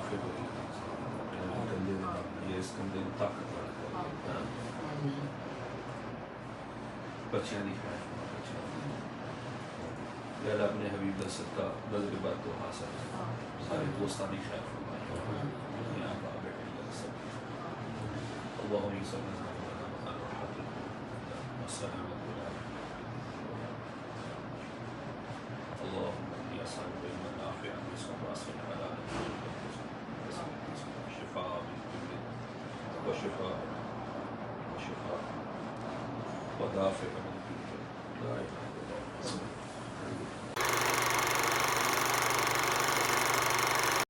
نافع ہوئی یہ اس کندے میں طاقت رکھتا ہے بچیاں دی خیر یا اللہ اپنے حبیب دا صدقہ نظر بات تو حاصل سارے دوستانی خیر فرمائے یہاں کا بیٹھے اللہ سب اللہم صلی اللہ علیہ وسلم اللهم اني اسالك علما نافعا ورزقا واسعا وعلى شفاء من كل وشفاء ودافع